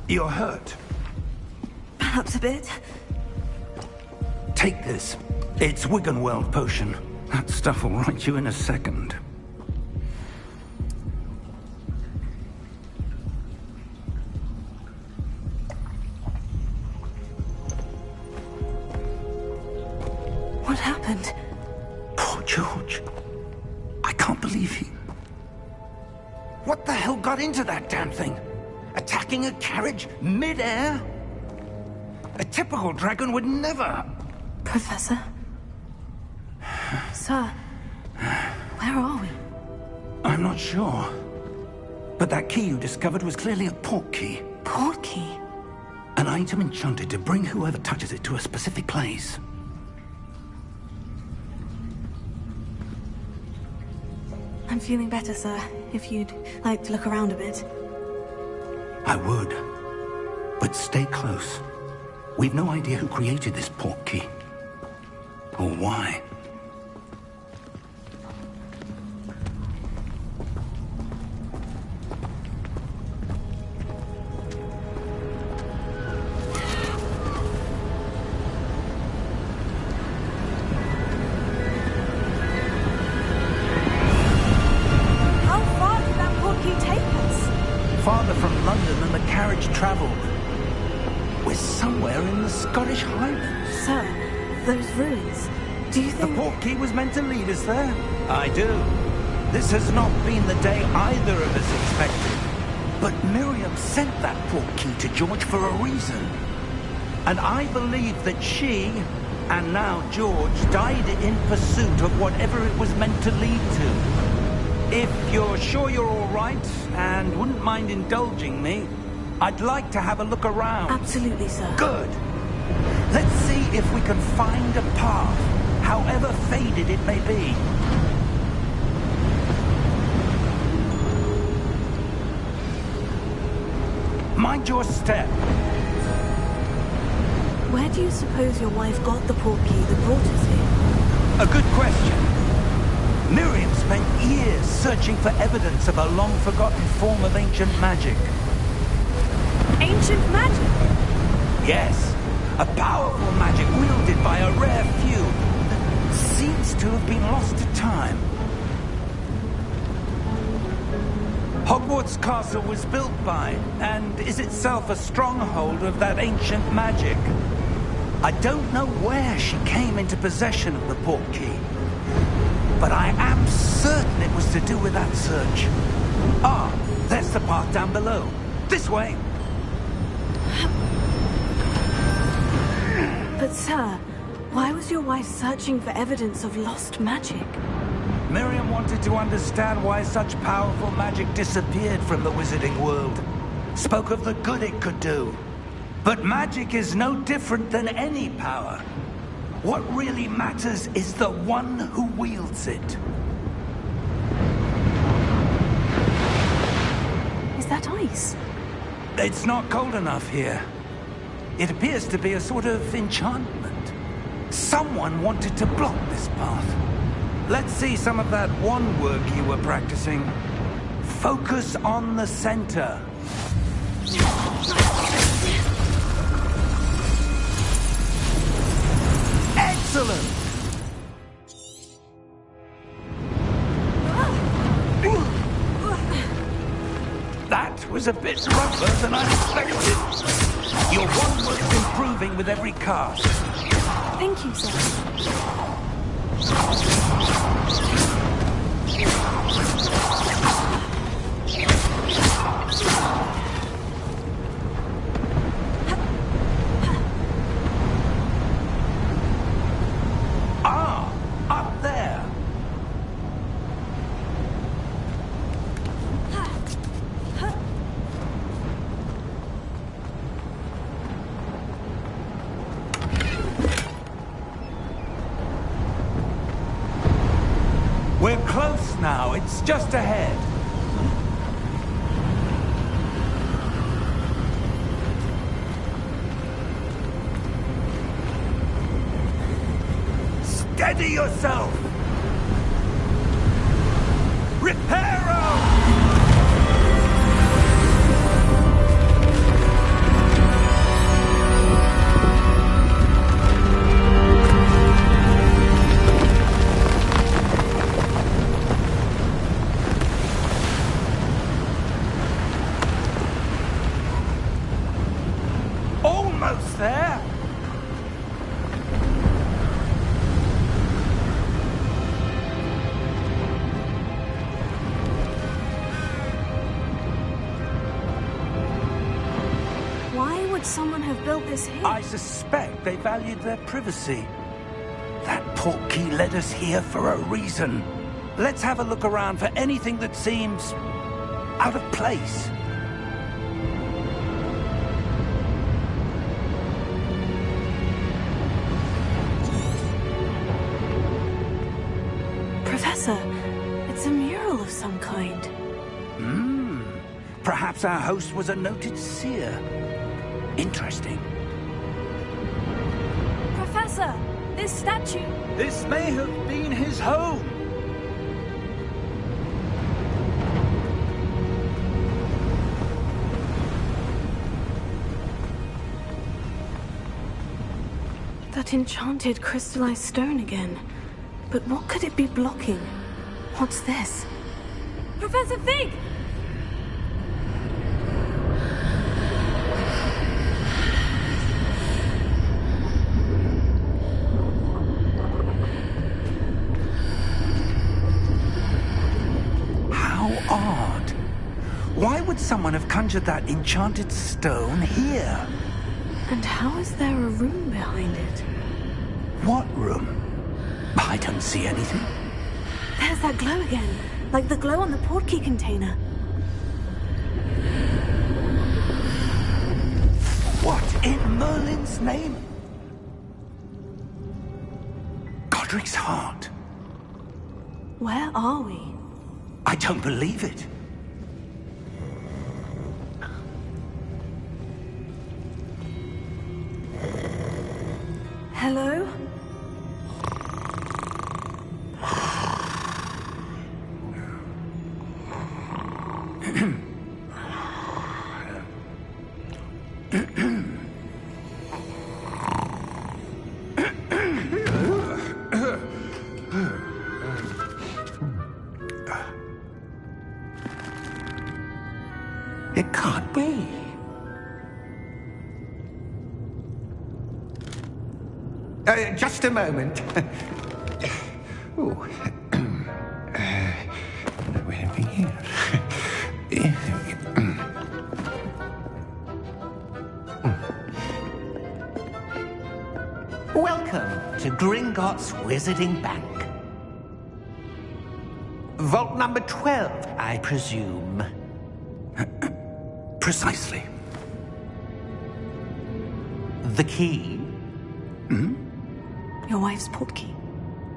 You're hurt. Perhaps a bit. Take this. It's Wiggenweld potion. That stuff will right you in a second. What happened? Poor George. I can't believe he... What the hell got into that damn thing? Attacking a carriage mid-air? A typical dragon would never... Professor? Sir, where are we? I'm not sure. But that key you discovered was clearly a port key. Port key? An item enchanted to bring whoever touches it to a specific place. I'm feeling better, sir. If you'd like to look around a bit. I would. But stay close. We've no idea who created this port key. Or why. Farther from London than the carriage travelled. We're somewhere in the Scottish Highlands. Sir, those ruins. Do you think... The port key was meant to lead us there? I do. This has not been the day either of us expected. But Miriam sent that port key to George for a reason. And I believe that she, and now George, died in pursuit of whatever it was meant to lead to. If you're sure you're all right, and wouldn't mind indulging me, I'd like to have a look around. Absolutely, sir. Good. Let's see if we can find a path, however faded it may be. Mind your step. Where do you suppose your wife got the port key that brought us here? A good question. Miriam spent years searching for evidence of a long-forgotten form of ancient magic. Ancient magic? Yes, a powerful magic wielded by a rare few that seems to have been lost to time. Hogwarts Castle was built by, and is itself a stronghold of that ancient magic. I don't know where she came into possession of the port key, but I am certain it was to do with that search. Ah, there's the path down below. This way. But sir, why was your wife searching for evidence of lost magic? Miriam wanted to understand why such powerful magic disappeared from the wizarding world. Spoke of the good it could do. But magic is no different than any power. What really matters is the one who wields it. Is that ice? It's not cold enough here. It appears to be a sort of enchantment. Someone wanted to block this path. Let's see some of that wand work you were practicing. Focus on the center. Excellent! That was a bit rougher than I expected. Your wand work's improving with every cast. Thank you, sir. Ah, up there. We're close now. It's just ahead. Steady yourself! Reparo! there? Why would someone have built this here? I suspect they valued their privacy. That portkey led us here for a reason. Let's have a look around for anything that seems out of place. Professor, it's a mural of some kind. Perhaps our host was a noted seer. Interesting. Professor, this statue... This may have been his home. That enchanted crystallized stone again. But what could it be blocking? What's this? Professor Fig! How odd. Why would someone have conjured that enchanted stone here? And how is there a room behind it? What room? I don't see anything. There's that glow again, like the glow on the portkey container. What in Merlin's name? Godric's heart. Where are we? I don't believe it. Hello? It can't be. Just a moment. Ooh. Where are we here? Welcome to Gringotts Wizarding Bank. Vault number 12, I presume. Precisely. The key? Your wife's portkey.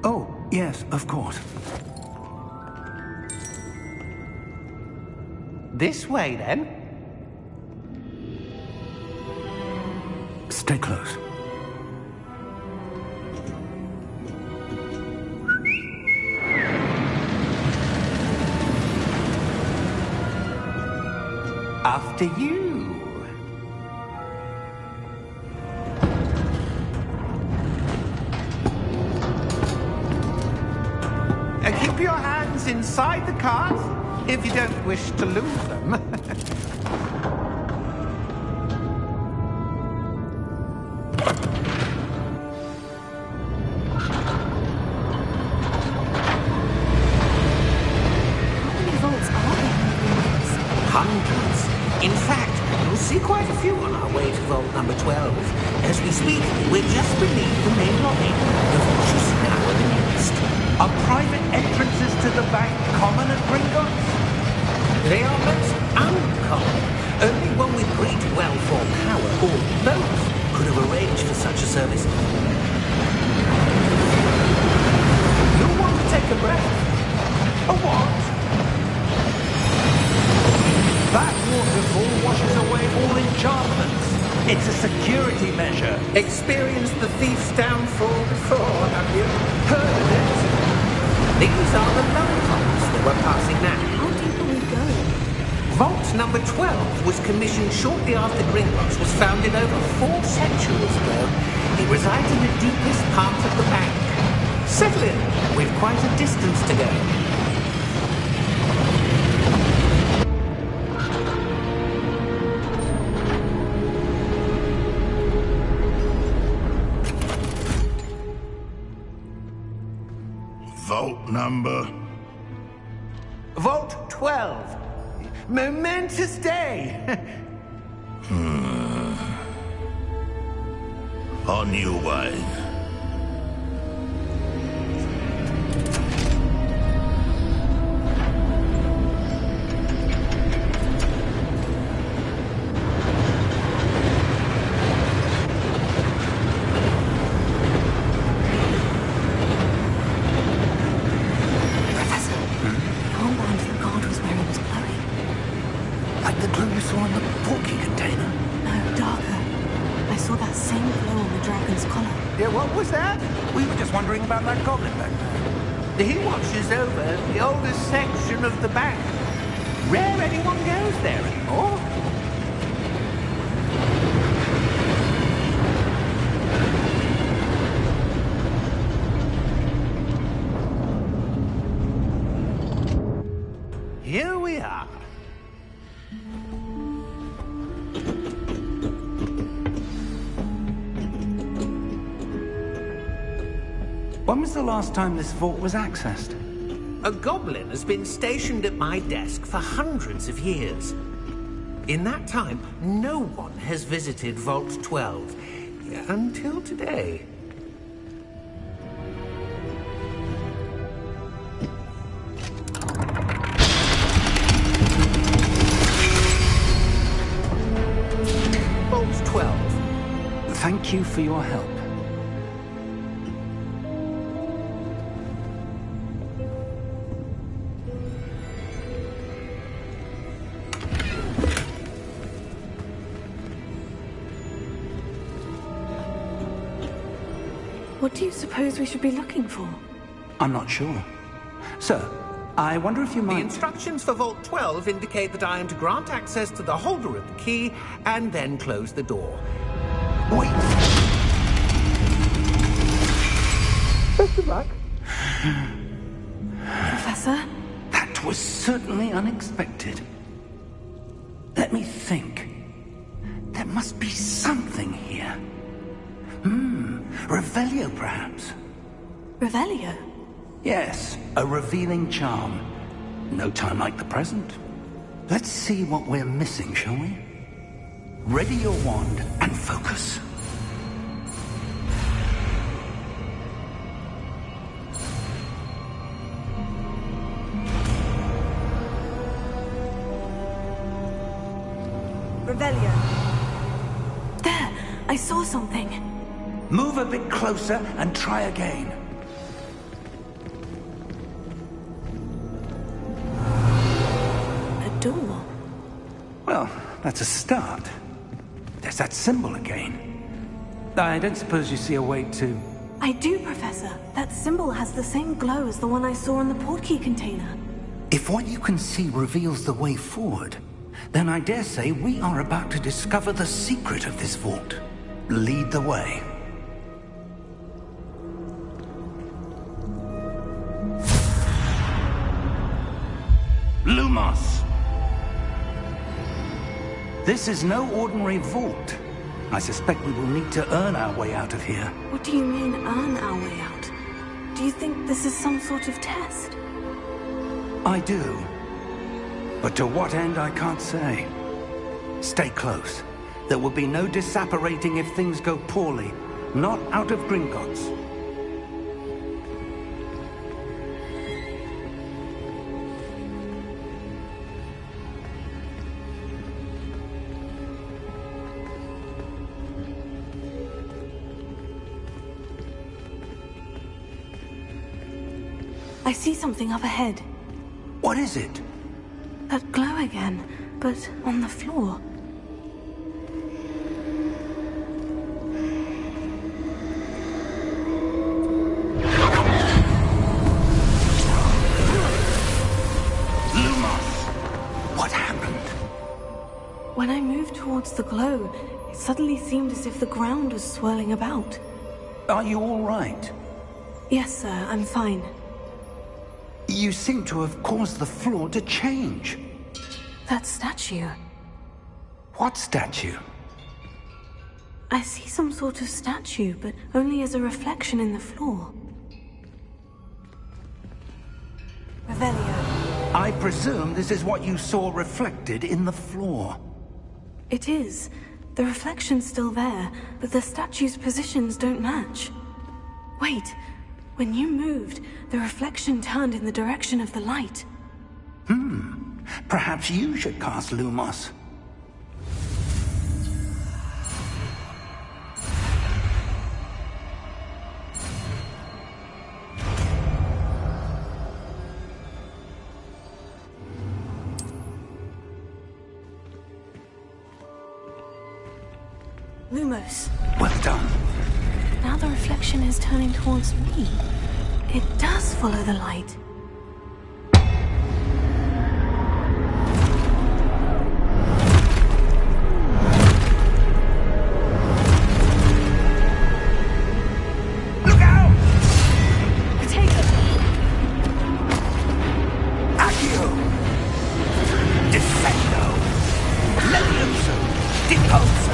Oh, yes, of course. This way, then. Stay close. After you. Keep your hands inside the cart if you don't wish to lose them. How many vaults are there in Gringotts? Hundreds. In fact, you'll see quite a few on our way to vault number 12. As we speak, we're just beneath the main lobby. The vault you see now are the nearest. Are private entrances to the bank common at Gringotts? They are most uncommon. Only one with great wealth or power, or both, could have arranged for such a service. You'll want to take a breath. A what? That waterfall washes away all enchantments. It's a security measure. Experienced the thief's downfall before, have you? Heard of it? These are the love holes that we're passing now. How deep are we going? Vault number 12 was commissioned shortly after Gringotts was founded over 4 centuries ago. It resides in the deepest part of the bank. Settle in. We've quite a distance to go. number? Vault 12. Momentous day. On your way. About that goblin back there. He watches over the oldest section of the bank. Rare anyone goes there anymore. Here we are. When was the last time this vault was accessed? A goblin has been stationed at my desk for hundreds of years. In that time, no one has visited Vault 12. Until today. Vault 12. Thank you for your help. What do you suppose we should be looking for? I'm not sure. Sir, I wonder if you might... The instructions for Vault 12 indicate that I am to grant access to the holder of the key and then close the door. Wait! Best of luck. Professor? That was certainly unexpected. Let me think. There must be something here. Revelio, perhaps? Revelio? Yes, a revealing charm. No time like the present. Let's see what we're missing, shall we? Ready your wand and focus. Revelio. There! I saw something. Move a bit closer and try again. A door? Well, that's a start. There's that symbol again. I don't suppose you see a way to... I do, Professor. That symbol has the same glow as the one I saw in the portkey container. If what you can see reveals the way forward, then I dare say we are about to discover the secret of this vault. Lead the way. Lumos! This is no ordinary vault. I suspect we will need to earn our way out of here. What do you mean, earn our way out? Do you think this is some sort of test? I do. But to what end, I can't say. Stay close. There will be no disapparating if things go poorly. Not out of Gringotts. I see something up ahead. What is it? That glow again, but on the floor. Lumos! What happened? When I moved towards the glow, it suddenly seemed as if the ground was swirling about. Are you all right? Yes, sir, I'm fine. You seem to have caused the floor to change. That statue. What statue? I see some sort of statue, but only as a reflection in the floor. Revelio. I presume this is what you saw reflected in the floor. It is. The reflection's still there, but the statue's positions don't match. Wait. When you moved, the reflection turned in the direction of the light. Perhaps you should cast Lumos. Lumos. Well done. Now the reflection is turning towards me. It does follow the light. Look out! Potato! Accio! Defendo! Levioso! Deposo!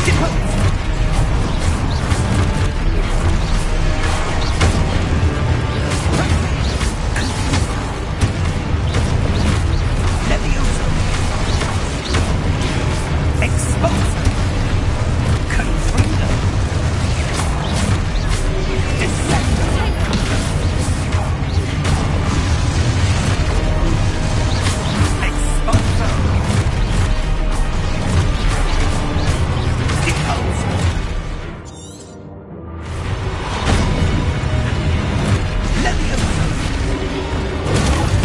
Deposo! Levioso! Exposo! Confrido! Defendo! Exposo! Deposo! Levioso!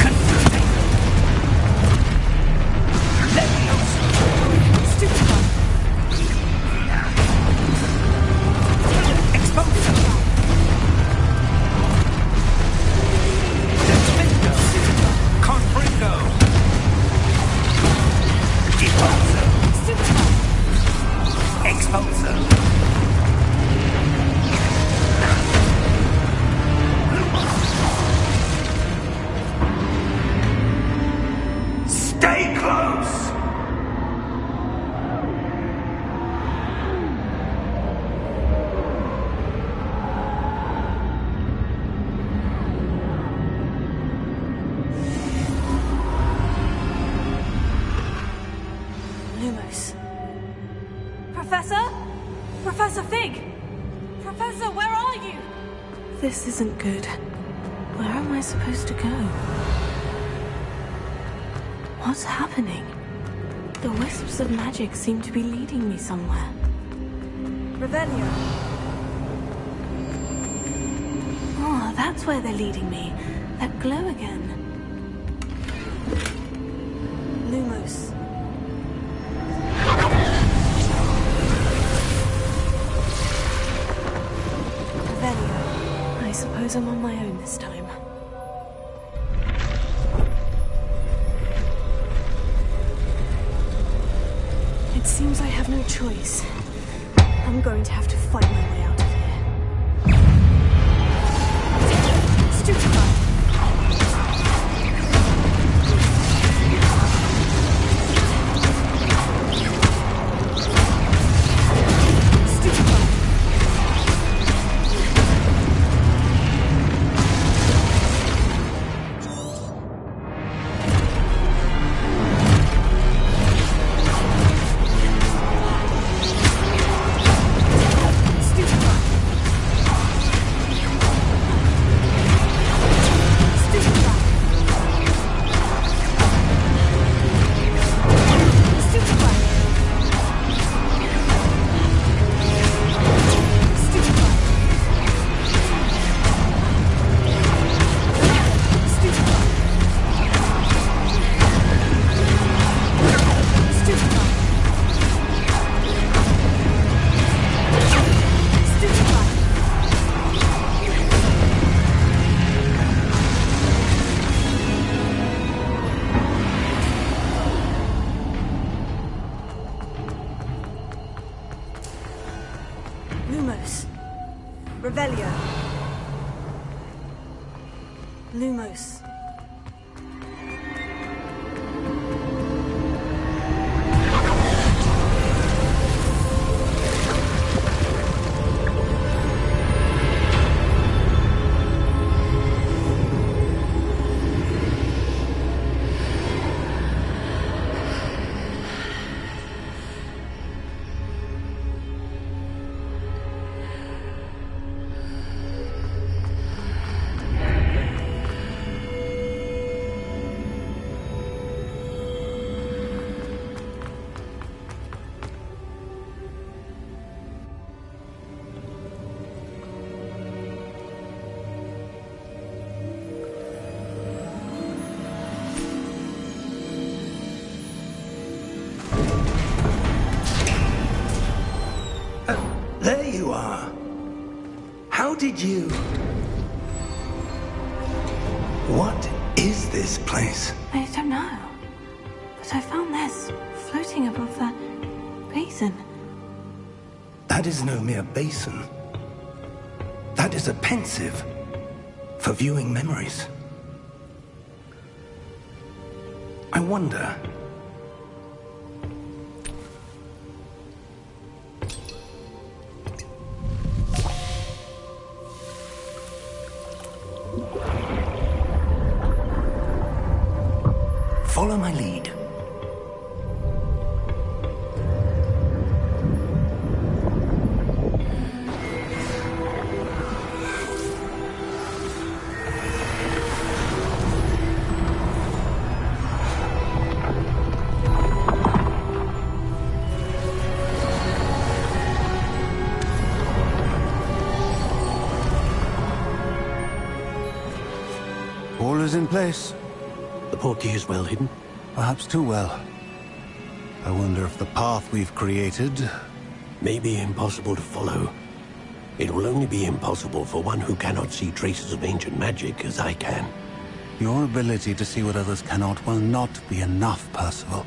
Confrido! Levioso! Stupefy! Exposo! Defendo! Confrido! Deposo! Stupefy! Exposo! Stay close! Lumos. Professor? Professor Fig! Professor, where are you? This isn't good. Where am I supposed to go? What's happening? The wisps of magic seem to be leading me somewhere. Revelio. Oh, that's where they're leading me. That glow again. Lumos. Revelio. I suppose I'm on my own this time. It seems I have no choice. I'm going to have to fight my way out of here. Stupefy! Stupefy! Lumos. Revelio. Lumos. There you are. How did you... What is this place? I don't know. But I found this floating above that basin. That is no mere basin. That is a pensive for viewing memories. I wonder... Follow my lead. All is in place. The portkey is well hidden? Perhaps too well. I wonder if the path we've created... May be impossible to follow. It will only be impossible for one who cannot see traces of ancient magic as I can. Your ability to see what others cannot will not be enough, Percival.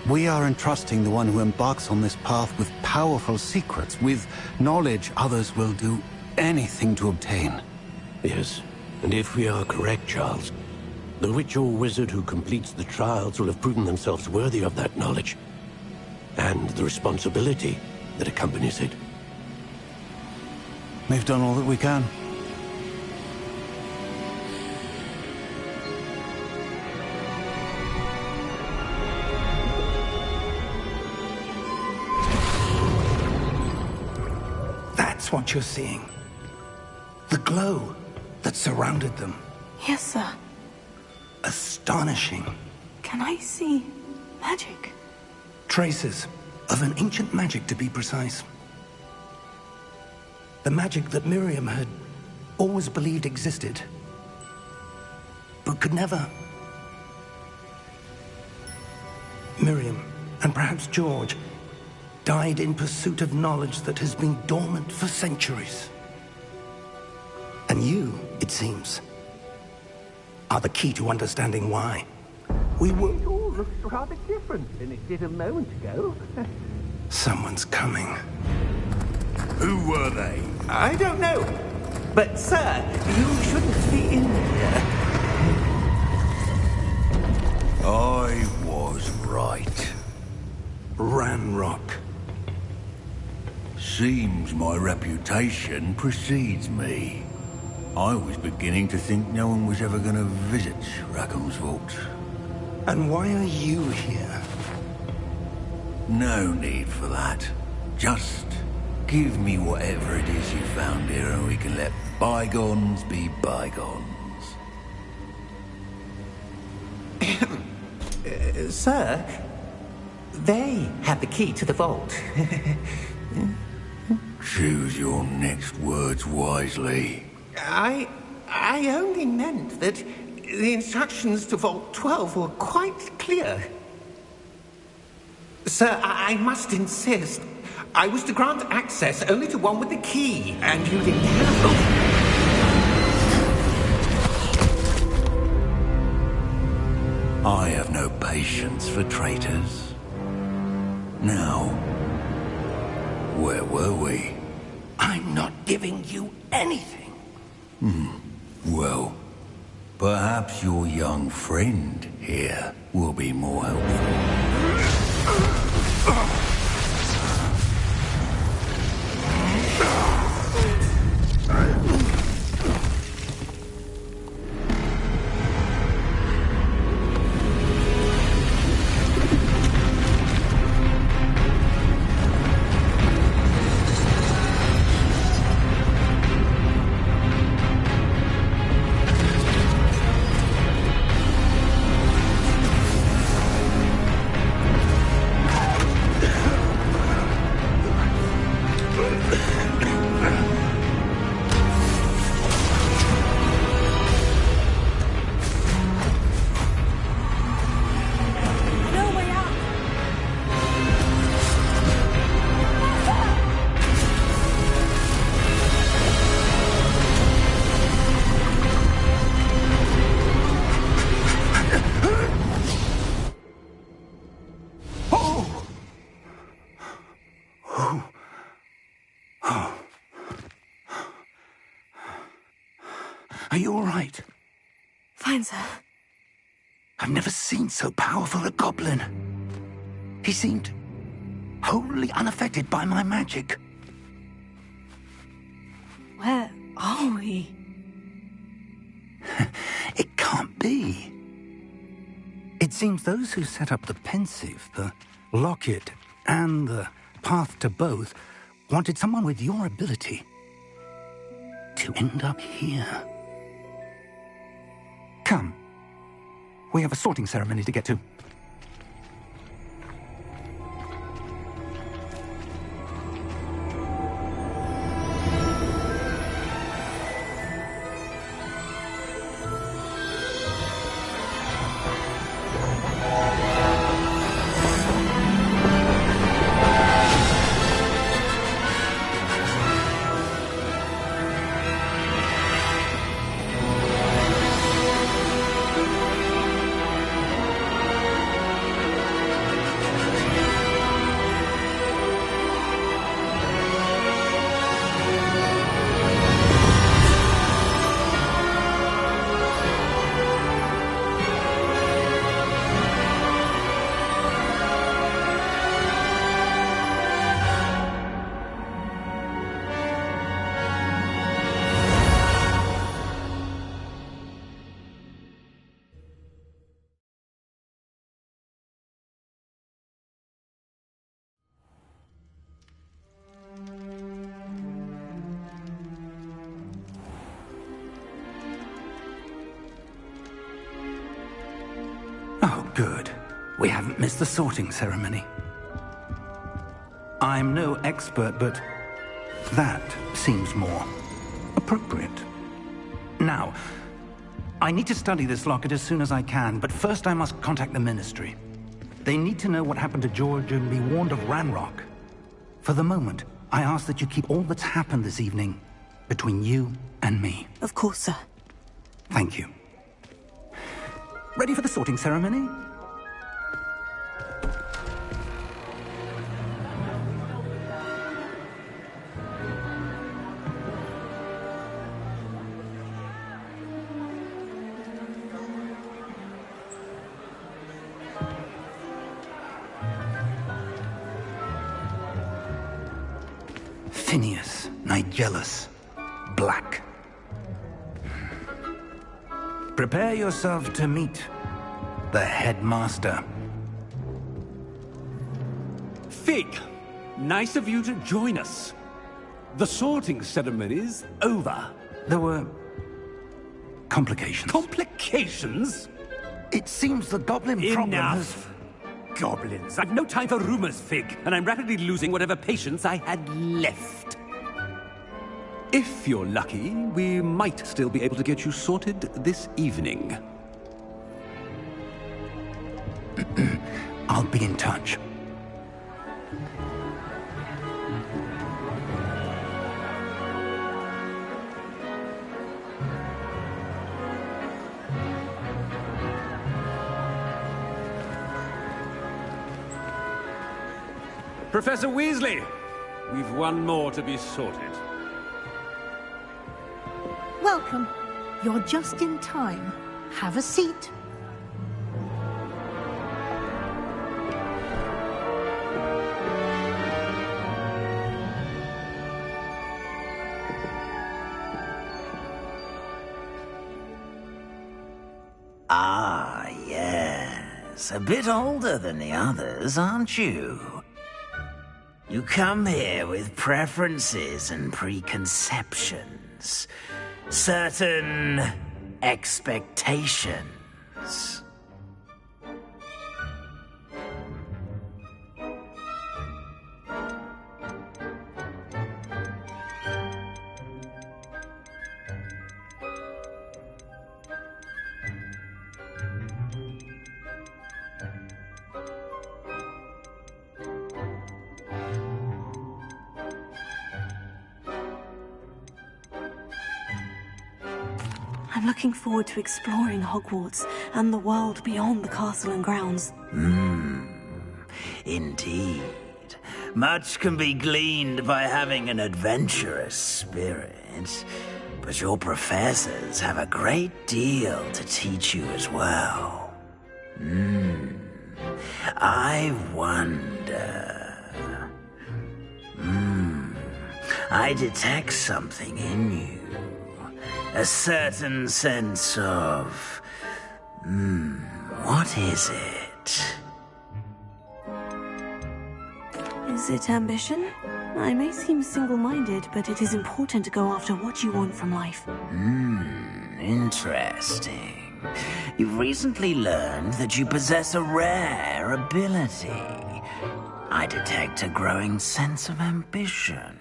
We are entrusting the one who embarks on this path with powerful secrets, with knowledge others will do anything to obtain. Yes, and if we are correct, Charles, the witch or wizard who completes the trials will have proven themselves worthy of that knowledge, and the responsibility that accompanies it. We've done all that we can. That's what you're seeing. The glow that surrounded them. Yes, sir. Astonishing. Can I see magic? Traces of an ancient magic, to be precise. The magic that Miriam had always believed existed, but could never. Miriam, and perhaps George, died in pursuit of knowledge that has been dormant for centuries. And you, it seems, are the key to understanding why. It all looks rather different than it did a moment ago. Someone's coming. Who were they? I don't know. But, sir, you shouldn't be in here. I was right. Ranrock. Seems my reputation precedes me. I was beginning to think no one was ever going to visit Rackham's vault. And why are you here? No need for that. Just give me whatever it is you found here and we can let bygones be bygones. Sir, they have the key to the vault. Choose your next words wisely. I only meant that the instructions to Vault 12 were quite clear. Sir, I must insist. I was to grant access only to one with the key, and you didn't have them. I have no patience for traitors. Now, where were we? I'm not giving you anything. Well, perhaps your young friend here will be more helpful. Are you all right? Fine, sir. I've never seen so powerful a goblin. He seemed wholly unaffected by my magic. Where are we? It can't be. It seems those who set up the pensive, the locket, and the path to both wanted someone with your ability to end up here. Come. We have a sorting ceremony to get to. Oh, good. We haven't missed the sorting ceremony. I'm no expert, but that seems more appropriate. Now, I need to study this locket as soon as I can, but first I must contact the Ministry. They need to know what happened to George and be warned of Ranrock. For the moment, I ask that you keep all that's happened this evening between you and me. Of course, sir. Thank you. Ready for the sorting ceremony? Phineas, Nigellus, Black. Prepare yourself to meet the headmaster. Fig, nice of you to join us. The sorting ceremony's over. There were complications. Complications? It seems the goblin problem has... Enough! Goblins. I've no time for rumors, Fig, and I'm rapidly losing whatever patience I had left. If you're lucky, we might still be able to get you sorted this evening. I'll be in touch. Professor Weasley, we've one more to be sorted. Welcome. You're just in time. Have a seat. Ah, yes. A bit older than the others, aren't you? You come here with preferences and preconceptions. Certain expectations. I'm looking forward to exploring Hogwarts and the world beyond the castle and grounds. Indeed. Much can be gleaned by having an adventurous spirit. But your professors have a great deal to teach you as well. I wonder... I detect something in you. A certain sense of... what is it? Is it ambition? I may seem single-minded, but it is important to go after what you want from life. Interesting. You've recently learned that you possess a rare ability. I detect a growing sense of ambition,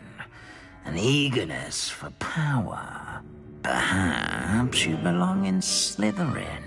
an eagerness for power. Perhaps you belong in Slytherin.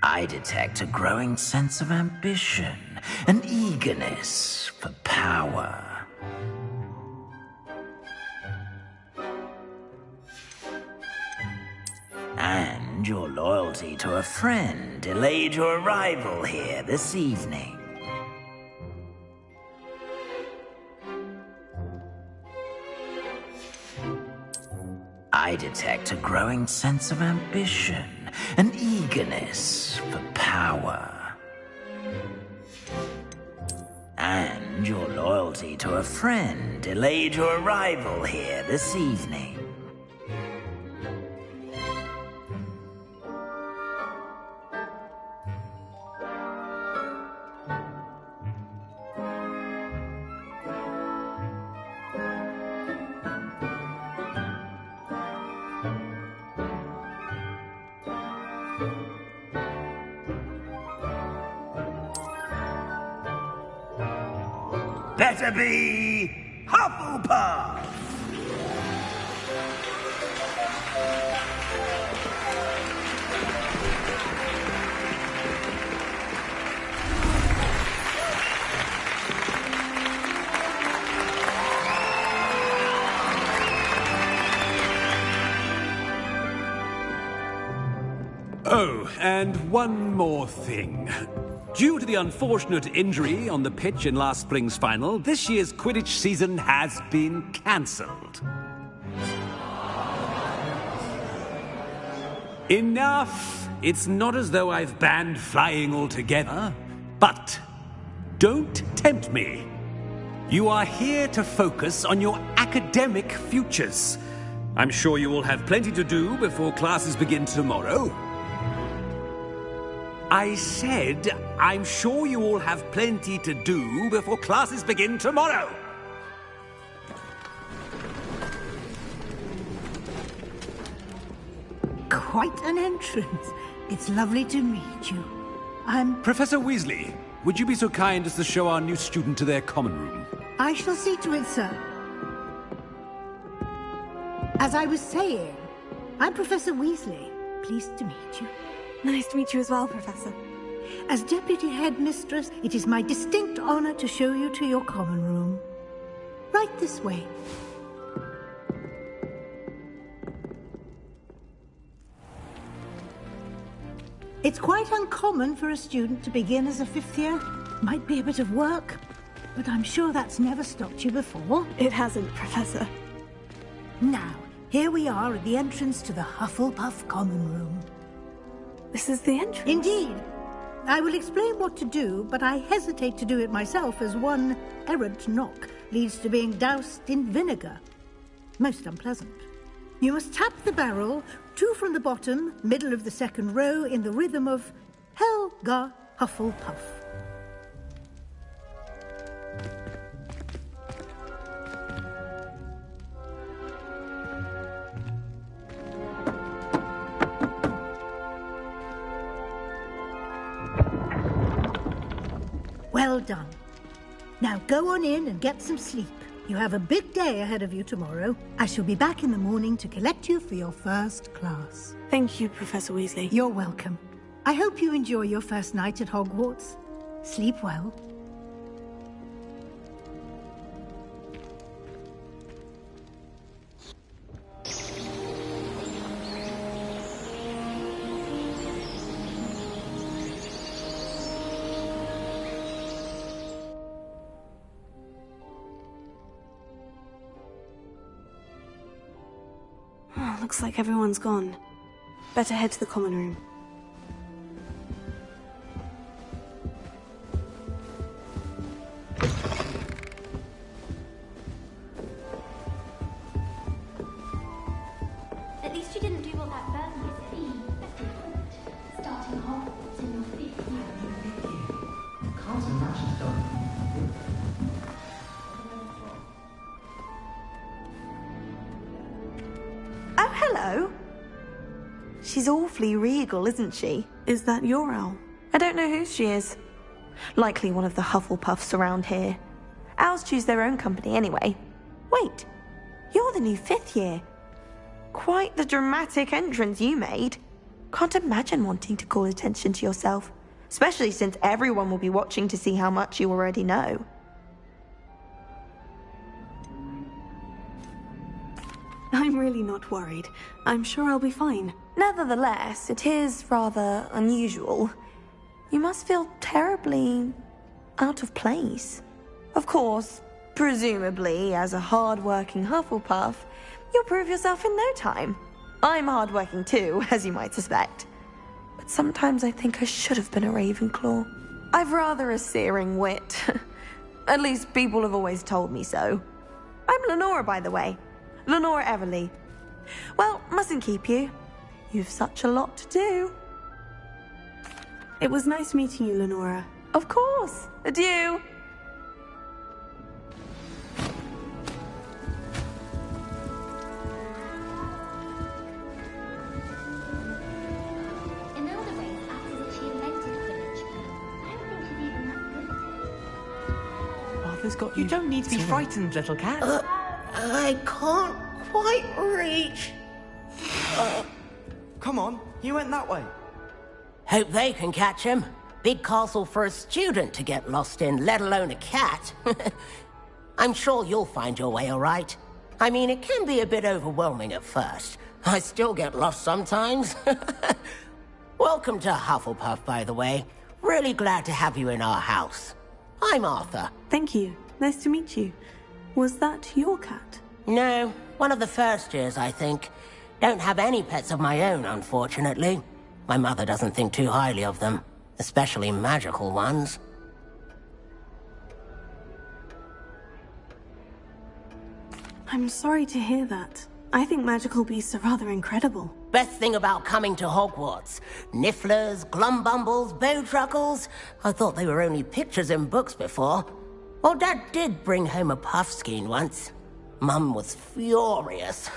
I detect a growing sense of ambition, an eagerness for power. And your loyalty to a friend delayed your arrival here this evening. I detect a growing sense of ambition, an eagerness for power. And your loyalty to a friend delayed your arrival here this evening. Better be Hufflepuff! Oh, and one more thing. Due to the unfortunate injury on the pitch in last spring's final, this year's Quidditch season has been cancelled. Enough! It's not as though I've banned flying altogether, but don't tempt me. You are here to focus on your academic futures. I'm sure you will have plenty to do before classes begin tomorrow. I said, I'm sure you all have plenty to do before classes begin tomorrow. Quite an entrance. It's lovely to meet you. Professor Weasley, would you be so kind as to show our new student to their common room? I shall see to it, sir. As I was saying, I'm Professor Weasley. Pleased to meet you. Nice to meet you as well, Professor. As Deputy Headmistress, it is my distinct honor to show you to your common room. Right this way. It's quite uncommon for a student to begin as a fifth year. Might be a bit of work, but I'm sure that's never stopped you before. It hasn't, Professor. Now, here we are at the entrance to the Hufflepuff common room. This is the entrance? Indeed. I will explain what to do, but I hesitate to do it myself as one errant knock leads to being doused in vinegar. Most unpleasant. You must tap the barrel, 2 from the bottom, middle of the second row, in the rhythm of Helga Hufflepuff. Well done. Now go on in and get some sleep. You have a big day ahead of you tomorrow. I shall be back in the morning to collect you for your first class. Thank you, Professor Weasley. You're welcome. I hope you enjoy your first night at Hogwarts. Sleep well. Looks like everyone's gone. Better head to the common room. At least you didn't do what that Bernie said. Starting Hogwarts in your 5th year. Can't imagine done. Oh, hello. She's awfully regal, isn't she? Is that your owl? I don't know who she is. Likely one of the Hufflepuffs around here. Owls choose their own company anyway. Wait, you're the new 5th year. Quite the dramatic entrance you made. Can't imagine wanting to call attention to yourself, especially since everyone will be watching to see how much you already know. I'm really not worried. I'm sure I'll be fine. Nevertheless, it is rather unusual. You must feel terribly out of place. Of course, presumably, as a hard-working Hufflepuff, you'll prove yourself in no time. I'm hard-working too, as you might suspect. But sometimes I think I should have been a Ravenclaw. I've rather a searing wit. At least people have always told me so. I'm Lenora, by the way. Lenora Everly. Well, mustn't keep you. You've such a lot to do. It was nice meeting you, Lenora. Of course. Adieu. In other ways, acts as if she invented Quidditch. I don't think she's even that good at it. Arthur's got you. You don't need to be frightened, little cat. I can't quite reach. Come on, you went that way. Hope they can catch him. Big castle for a student to get lost in, let alone a cat. I'm sure you'll find your way all right. I mean, it can be a bit overwhelming at first. I still get lost sometimes. Welcome to Hufflepuff, by the way. Really glad to have you in our house. I'm Arthur. Thank you. Nice to meet you. Was that your cat? No, one of the first years, I think. Don't have any pets of my own, unfortunately. My mother doesn't think too highly of them, especially magical ones. I'm sorry to hear that. I think magical beasts are rather incredible. Best thing about coming to Hogwarts. Nifflers, glumbumbles, bowtruckles. I thought they were only pictures in books before. Well, Dad did bring home a puffskein once. Mum was furious.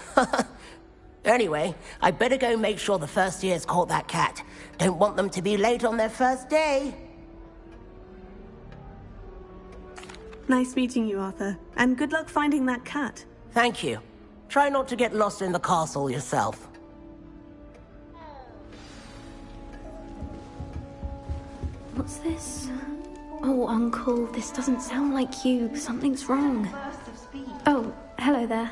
Anyway, I better go make sure the first years caught that cat. Don't want them to be late on their first day. Nice meeting you, Arthur. And good luck finding that cat. Thank you. Try not to get lost in the castle yourself. What's this? Oh, Uncle, this doesn't sound like you. Something's wrong. Oh, hello there.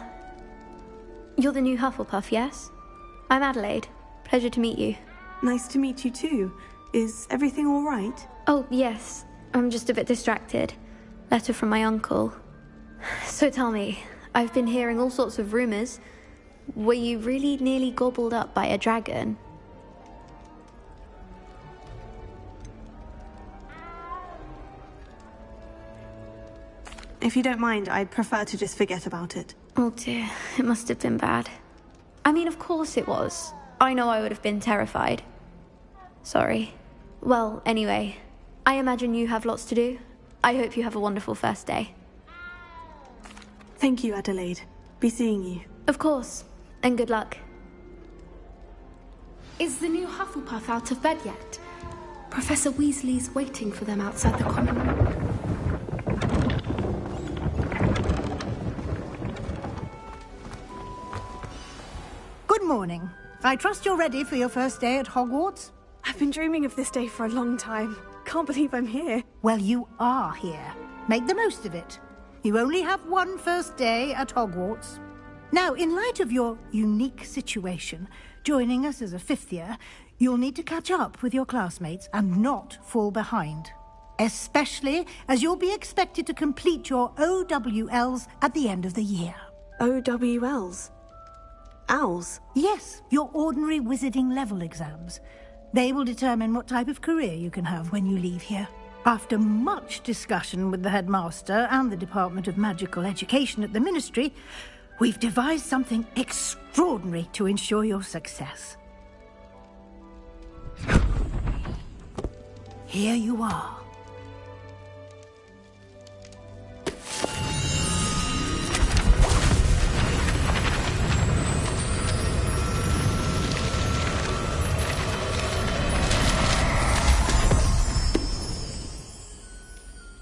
You're the new Hufflepuff, yes? I'm Adelaide. Pleasure to meet you. Nice to meet you too. Is everything all right? Oh, yes. I'm just a bit distracted. Letter from my uncle. So tell me, I've been hearing all sorts of rumors. Were you really nearly gobbled up by a dragon? If you don't mind, I'd prefer to just forget about it. Oh dear, it must have been bad. I mean, of course it was. I know I would have been terrified. Sorry. Well, anyway, I imagine you have lots to do. I hope you have a wonderful first day. Thank you, Adelaide. Be seeing you. Of course, and good luck. Is the new Hufflepuff out of bed yet? Professor Weasley's waiting for them outside the common room. Good morning. I trust you're ready for your first day at Hogwarts? I've been dreaming of this day for a long time. Can't believe I'm here. Well, you are here. Make the most of it. You only have one first day at Hogwarts. Now, in light of your unique situation, joining us as a fifth year, you'll need to catch up with your classmates and not fall behind. Especially as you'll be expected to complete your OWLs at the end of the year. OWLs? Owls? Yes, your ordinary wizarding level exams. They will determine what type of career you can have when you leave here. After much discussion with the headmaster and the Department of Magical Education at the Ministry, we've devised something extraordinary to ensure your success. Here you are.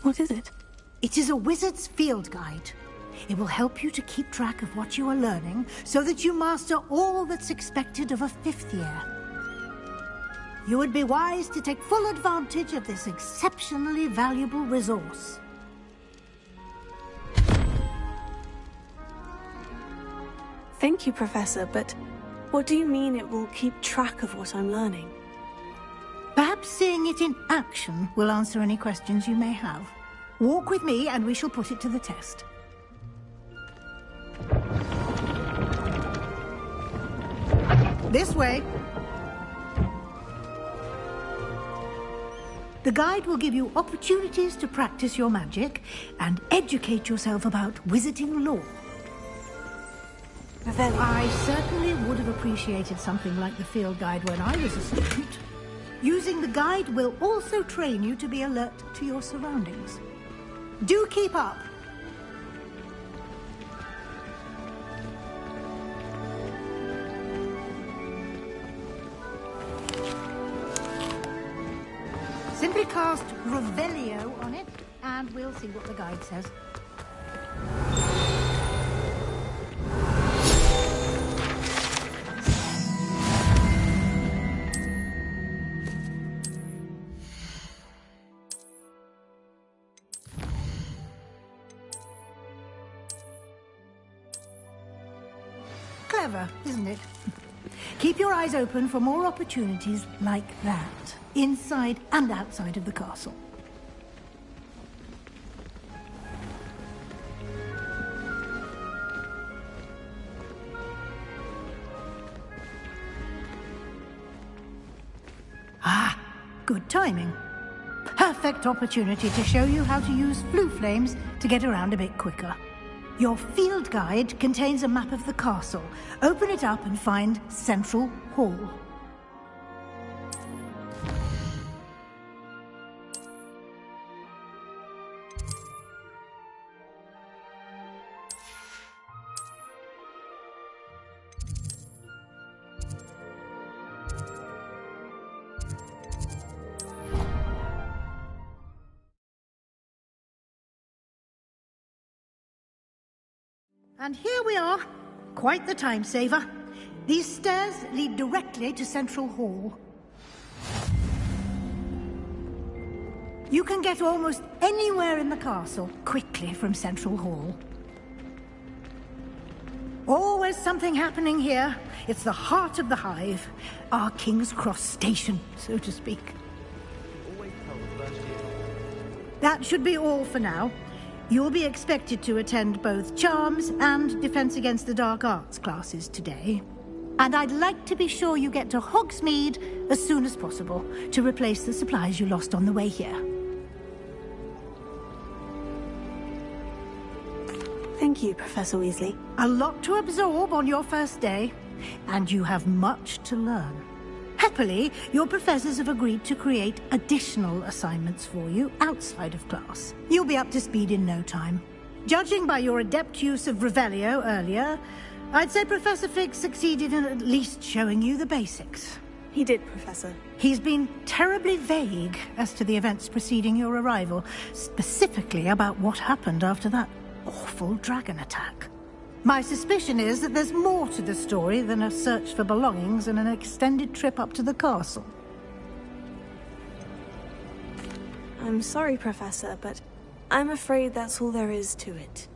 What is it? It is a wizard's field guide. It will help you to keep track of what you are learning so that you master all that's expected of a fifth year. You would be wise to take full advantage of this exceptionally valuable resource. Thank you, Professor, but what do you mean it will keep track of what I'm learning? Perhaps seeing it in action will answer any questions you may have. Walk with me and we shall put it to the test. This way. The guide will give you opportunities to practice your magic and educate yourself about wizarding lore. I certainly would have appreciated something like the field guide when I was a student. Using the guide will also train you to be alert to your surroundings. Do keep up. Simply cast Revelio on it, and we'll see what the guide says. Clever, isn't it? Keep your eyes open for more opportunities like that, inside and outside of the castle. Ah, good timing. Perfect opportunity to show you how to use flue flames to get around a bit quicker. Your field guide contains a map of the castle. Open it up and find Central Hall. And here we are. Quite the time saver. These stairs lead directly to Central Hall. You can get almost anywhere in the castle quickly from Central Hall. Always something happening here. It's the heart of the hive. Our King's Cross station, so to speak. That should be all for now. You'll be expected to attend both Charms and Defense Against the Dark Arts classes today. And I'd like to be sure you get to Hogsmeade as soon as possible to replace the supplies you lost on the way here. Thank you, Professor Weasley. A lot to absorb on your first day, and you have much to learn. Happily, your professors have agreed to create additional assignments for you outside of class. You'll be up to speed in no time. Judging by your adept use of Revelio earlier, I'd say Professor Fig succeeded in at least showing you the basics. He did, Professor. He's been terribly vague as to the events preceding your arrival, specifically about what happened after that awful dragon attack. My suspicion is that there's more to the story than a search for belongings and an extended trip up to the castle. I'm sorry, Professor, but I'm afraid that's all there is to it.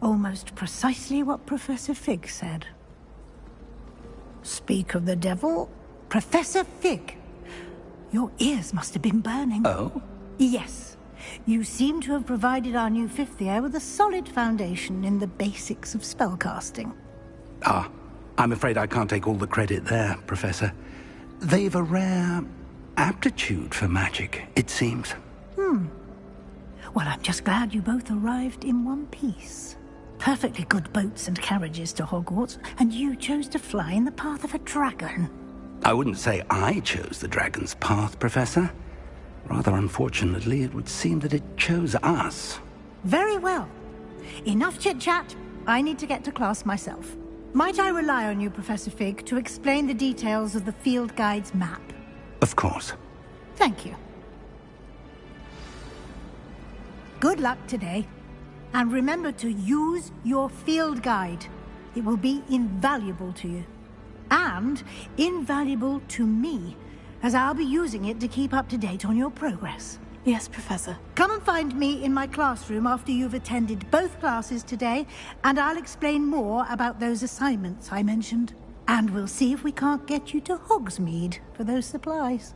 Almost precisely what Professor Fig said. Speak of the devil, Professor Fig. Your ears must have been burning. Oh? Yes. You seem to have provided our new fifth year with a solid foundation in the basics of spellcasting. Ah, I'm afraid I can't take all the credit there, Professor. They've a rare aptitude for magic, it seems. Well, I'm just glad you both arrived in one piece. Perfectly good boats and carriages to Hogwarts, and you chose to fly in the path of a dragon. I wouldn't say I chose the dragon's path, Professor. Rather unfortunately, it would seem that it chose us. Very well. Enough chit-chat. I need to get to class myself. Might I rely on you, Professor Fig, to explain the details of the field guide's map? Of course. Thank you. Good luck today. And remember to use your field guide. It will be invaluable to you. And invaluable to me, as I'll be using it to keep up to date on your progress. Yes, Professor. Come and find me in my classroom after you've attended both classes today, and I'll explain more about those assignments I mentioned. And we'll see if we can't get you to Hogsmeade for those supplies.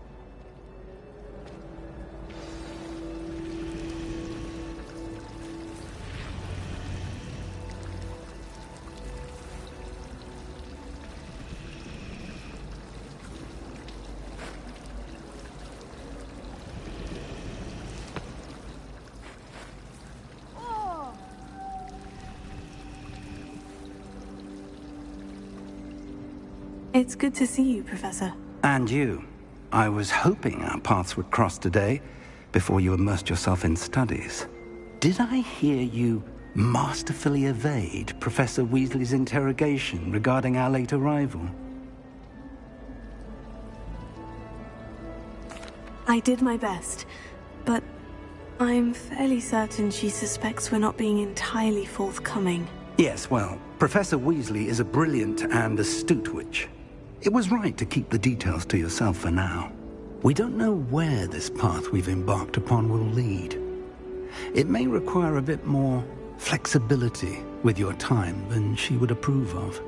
It's good to see you, Professor. And you. I was hoping our paths would cross today, before you immersed yourself in studies. Did I hear you masterfully evade Professor Weasley's interrogation regarding our late arrival? I did my best, but I'm fairly certain she suspects we're not being entirely forthcoming. Yes, well, Professor Weasley is a brilliant and astute witch. It was right to keep the details to yourself for now. We don't know where this path we've embarked upon will lead. It may require a bit more flexibility with your time than she would approve of.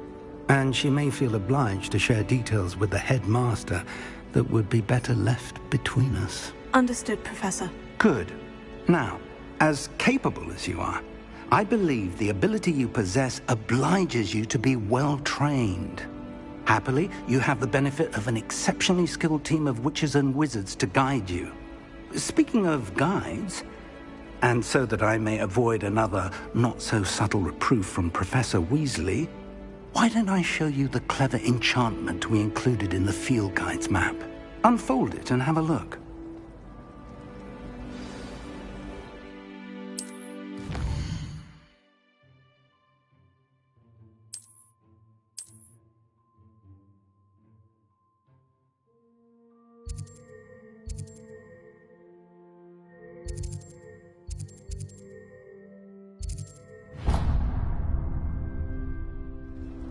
And she may feel obliged to share details with the headmaster that would be better left between us. Understood, Professor. Good. Now, as capable as you are, I believe the ability you possess obliges you to be well trained. Happily, you have the benefit of an exceptionally skilled team of witches and wizards to guide you. Speaking of guides, and so that I may avoid another not-so-subtle reproof from Professor Weasley, why don't I show you the clever enchantment we included in the field guide's map? Unfold it and have a look.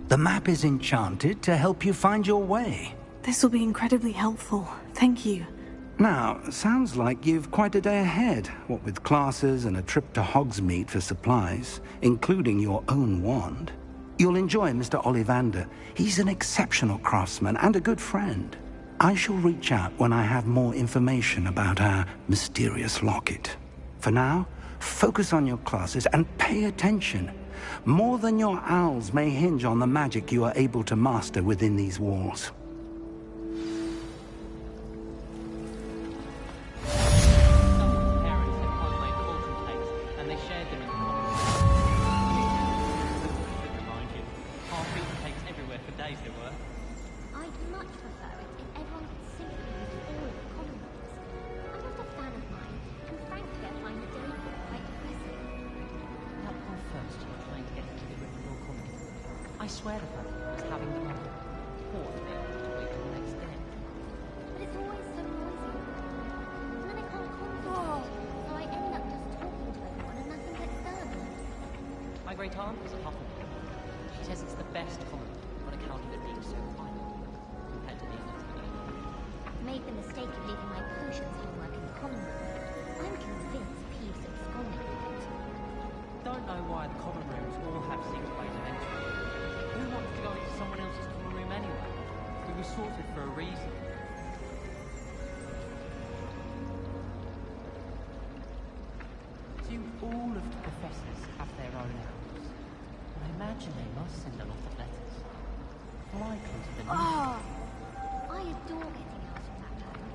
The map is enchanted to help you find your way. This will be incredibly helpful. Thank you. Now, sounds like you've quite a day ahead, what with classes and a trip to Hogsmeade for supplies, including your own wand. You'll enjoy Mr. Ollivander. He's an exceptional craftsman and a good friend. I shall reach out when I have more information about our mysterious locket. For now, focus on your classes and pay attention. More than your owls may hinge on the magic you are able to master within these walls. I swear the fact was having the money. Poor thing, to wait till the next day. But it's always so noisy. And then I can't concentrate. So I end up just talking to everyone and nothing gets done. My great aunt was a Hufflepuff. She says it's the best common on account of it being so quiet compared to the other two. Made the mistake of leaving my potions homework in the common room. I'm convinced Peeves absconded with it. Don't know why the common rooms all have secret ways of entry. Who wants to go into someone else's common room anyway? We were sorted for a reason. Do all of the professors have their own house? I imagine they must send a lot of letters. Likely to the Oh, I adore getting out of that home.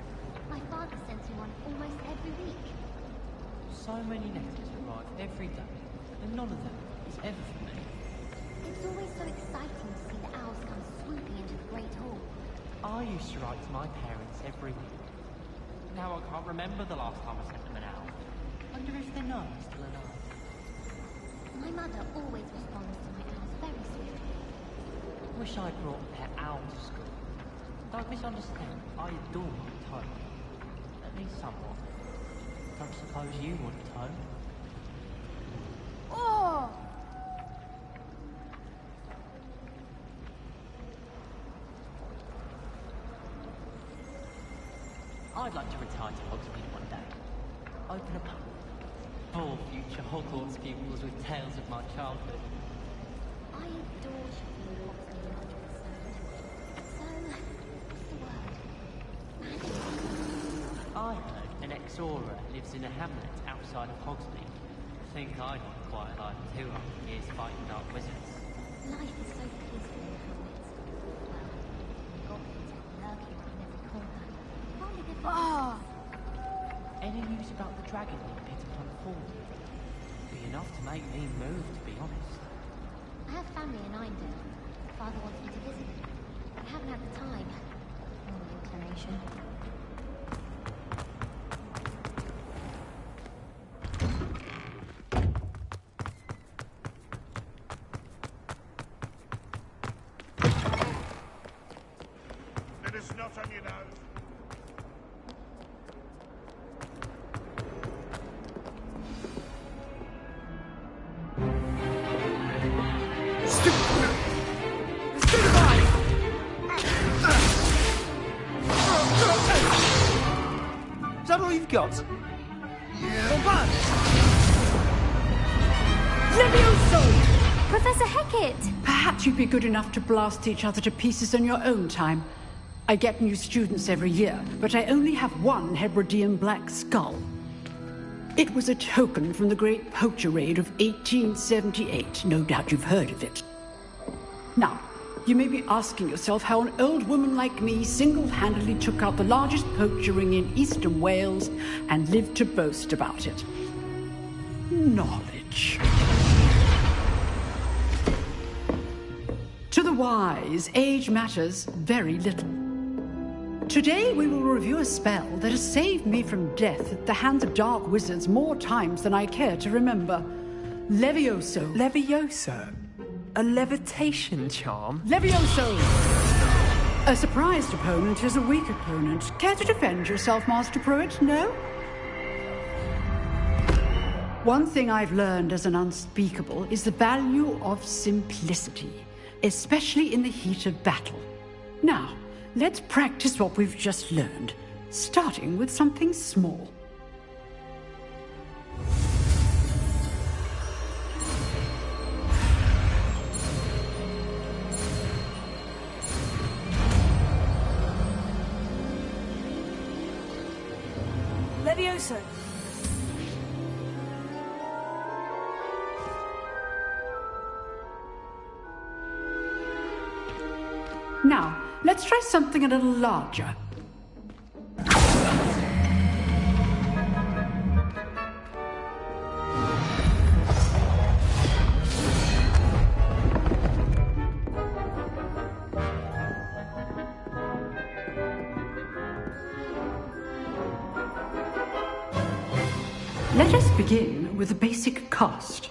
My father sends me one almost every week. So many letters arrive every day, and none of them is ever for me. It's always so exciting to see the owls come swooping into the Great Hall. I used to write to my parents every week. Now I can't remember the last time I sent them an owl. Wonder if they know I'm still alive. My mother always responds to my owls very swiftly. Wish I'd brought a pet owl to school. Don't misunderstand, I adore my tone. At least somewhat. Don't suppose you would, Tone? Oh! I'd like to retire to Hogsmeade one day. Open a pub. For future Hogwarts pupils with tales of my childhood. I adore shopping in Hogsmeade 100%. So, what's the word? I heard an ex-Aura lives in a hamlet outside of Hogsmeade. I think I'd want quite a life 200 years fighting dark wizards. Life is so peaceful in hamlets. Well, goblins are lurking around every corner. Hardly good for Any news about the dragon in Pit upon Fall? Be enough to make me move, to be honest. I have family in Eindon. Father wants me to visit him. I haven't had the time. Or the inclination. It is not on your nose. Is that all you've got? Yeah. Levioso! Professor Hecat! Perhaps you'd be good enough to blast each other to pieces in your own time. I get new students every year, but I only have one Hebridean black skull. It was a token from the Great Poacher Raid of 1878. No doubt you've heard of it. Now, you may be asking yourself how an old woman like me single-handedly took out the largest poacher ring in eastern Wales and lived to boast about it. Knowledge. To the wise, age matters very little. Today we will review a spell that has saved me from death at the hands of dark wizards more times than I care to remember. Levioso. Levioso? A levitation charm? Levioso! A surprised opponent is a weak opponent. Care to defend yourself, Master Pruitt? No? One thing I've learned as an unspeakable is the value of simplicity, especially in the heat of battle. Now, let's practice what we've just learned, starting with something small. Levioso. Now, let's try something a little larger. Let us begin with a basic cast.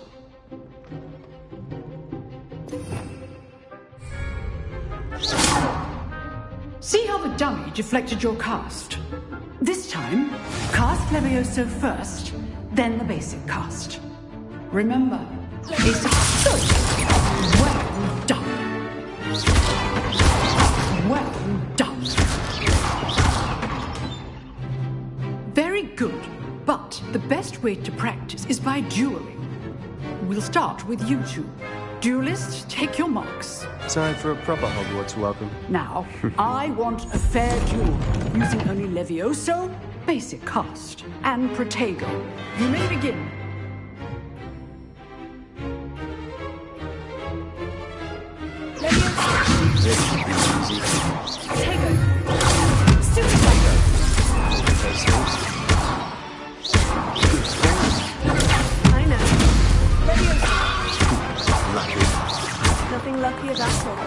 See how the dummy deflected your cast? This time, cast Levioso first, then the basic cast. Remember, basic... Well done. Well done. Very good, but the best way to practice is by dueling. We'll start with you two. Duelists, take your marks. Time for a proper Hogwarts welcome. Now, I want a fair duel, using only Levioso, basic cast, and Protego. You may begin. I know. Levioso. Nothing lucky as that all.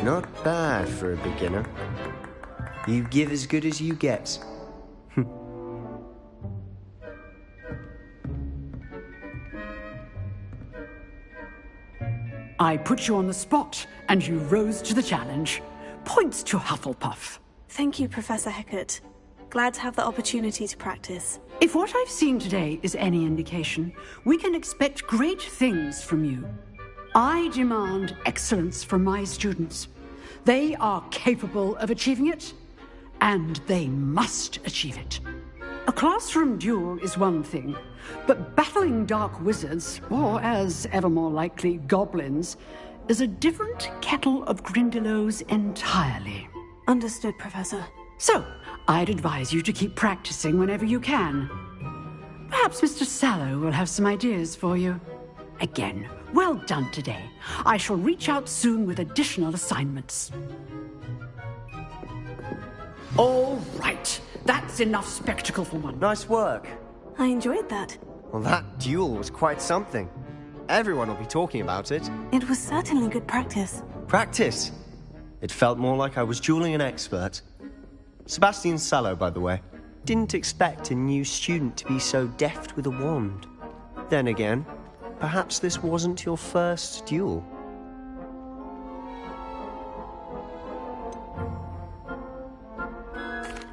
Not bad for a beginner. You give as good as you get. I put you on the spot, and you rose to the challenge. Points to Hufflepuff. Thank you, Professor Hecat. Glad to have the opportunity to practice. If what I've seen today is any indication, we can expect great things from you. I demand excellence from my students. They are capable of achieving it, and they must achieve it. A classroom duel is one thing, but battling dark wizards, or as ever more likely, goblins, is a different kettle of Grindylows entirely. Understood, Professor. So, I'd advise you to keep practicing whenever you can. Perhaps Mr. Sallow will have some ideas for you. Again, well done today. I shall reach out soon with additional assignments. All right. That's enough spectacle for one. Nice work. I enjoyed that. Well, that duel was quite something. Everyone will be talking about it. It was certainly good practice. Practice? It felt more like I was dueling an expert. Sebastian Sallow, by the way. Didn't expect a new student to be so deft with a wand. Then again, perhaps this wasn't your first duel.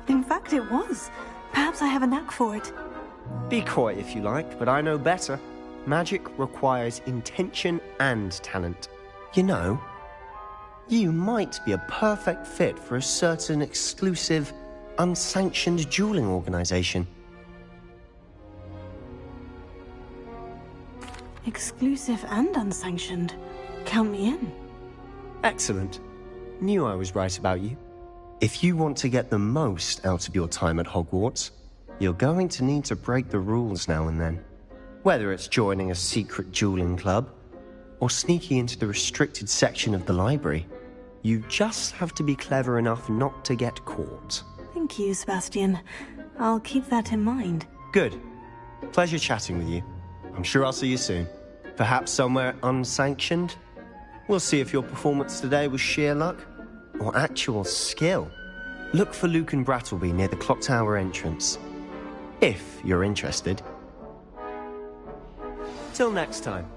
In fact, it was. Perhaps I have a knack for it. Be coy if you like, but I know better. Magic requires intention and talent. You know, you might be a perfect fit for a certain exclusive, unsanctioned dueling organization. Exclusive and unsanctioned. Count me in. Excellent. Knew I was right about you. If you want to get the most out of your time at Hogwarts, you're going to need to break the rules now and then. Whether it's joining a secret dueling club, or sneaking into the restricted section of the library, you just have to be clever enough not to get caught. Thank you, Sebastian. I'll keep that in mind. Good. Pleasure chatting with you. I'm sure I'll see you soon. Perhaps somewhere unsanctioned? We'll see if your performance today was sheer luck or actual skill. Look for Luke and Brattleby near the clock tower entrance. If you're interested. Till next time.